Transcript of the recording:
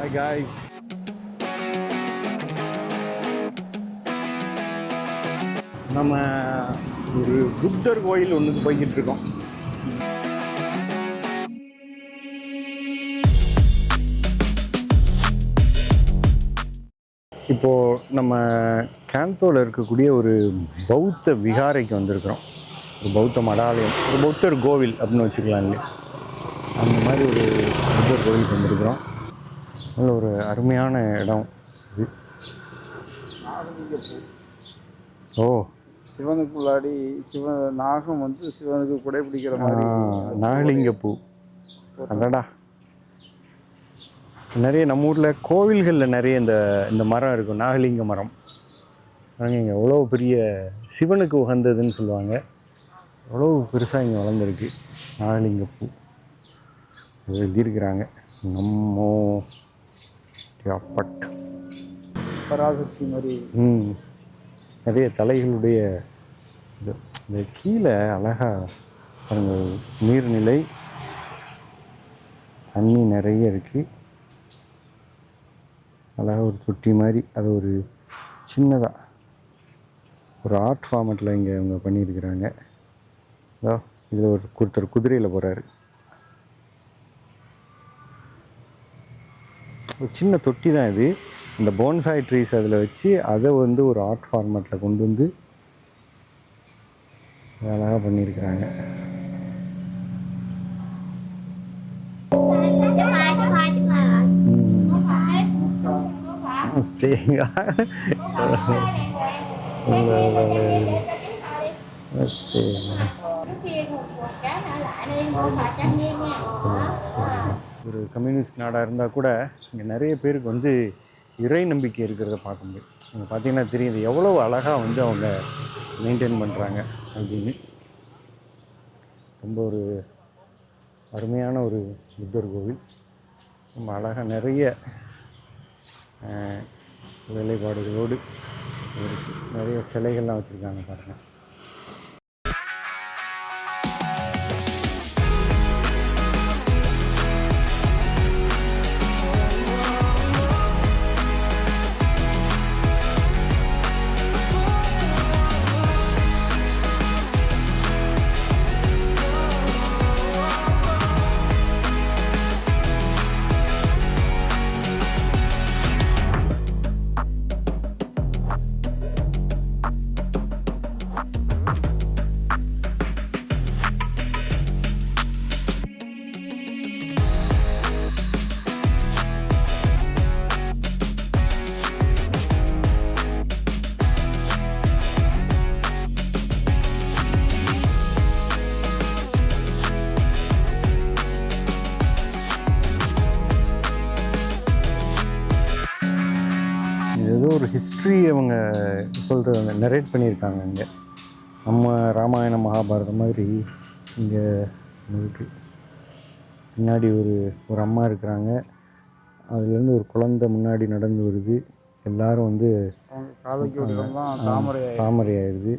Hi guys. நம்ம ஒரு புத்தர் கோயில் ஒன்றுக்கு போய்கிட்டு இருக்கோம். இப்போது நம்ம கேந்தோவில் இருக்கக்கூடிய ஒரு பௌத்த விகாரைக்கு வந்திருக்கிறோம். ஒரு பௌத்த மடாலயம், ஒரு பௌத்தர் கோவில் அப்படின்னு வச்சுக்கலாம் இல்லையா, அந்த மாதிரி ஒரு புத்தர் கோவிலுக்கு வந்திருக்கிறோம். நல்ல ஒரு அருமையான இடம் இது. ஓ, சிவனுக்கு முன்னாடி நாகம் சிவனுக்கு குடை பிடிக்கிற மாதிரி நாகலிங்க பூ. அடடா, நிறைய நம்ம ஊரில் கோவில்களில் நிறைய இந்த மரம் இருக்கும், நாகலிங்க மரம். நாங்கள் இங்கே எவ்வளோ பெரிய சிவனுக்கு உகந்ததுன்னு சொல்லுவாங்க, எவ்வளோ பெருசாக இங்கே வளர்ந்துருக்கு நாகலிங்க பூ. எழுதியிருக்கிறாங்க நம்மோ அப்பட் பராசக்தி மாதிரி. நிறைய தலைகளுடைய இந்த கீழே அழகாக பாருங்க, நீர்நிலை, தண்ணி நிறைய இருக்குது. அழகாக ஒரு தொட்டி மாதிரி, அது ஒரு சின்னதாக ஒரு ஆர்ட் ஃபார்மேட்டில் இங்கே அவங்க பண்ணியிருக்கிறாங்க. இதோ இதில் ஒருத்தர் குதிரையில் போகிறாரு. ஒரு சின்ன தொட்டி தான் இது. இந்த போன்சாய் ட்ரீஸ் அதில் வச்சு அதை ஒரு ஆர்ட் ஃபார்மேட்டில் கொண்டு வந்து அழகாக பண்ணியிருக்கிறாங்க. ஒரு கம்யூனிஸ்ட் நாடாக இருந்தால் கூட இங்கே நிறைய பேருக்கு இறை நம்பிக்கை இருக்கிறத பார்க்க முடியும். இங்கே பார்த்தீங்கன்னா தெரியுது எவ்வளோ அழகாக அவங்க மெயின்டைன் பண்ணுறாங்க அப்படின்னு. ரொம்ப ஒரு அருமையான ஒரு புத்தர் கோவில். ரொம்ப அழகாக நிறைய வேலைப்பாடுகளோடு இருக்குது. நிறைய சிலைகள்லாம் வச்சுருக்காங்க பாருங்கள். ஏதோ ஒரு ஹிஸ்ட்ரி அவங்க சொல்கிறது நரேட் பண்ணியிருக்காங்க. இங்கே நம்ம ராமாயணம் மகாபாரதம் மாதிரி இங்கே இருக்குது. பின்னாடி ஒரு அம்மா இருக்கிறாங்க, அதுலேருந்து ஒரு குழந்தை முன்னாடி நடந்து வருது. எல்லாரும் தாமரை ஆயிடுது.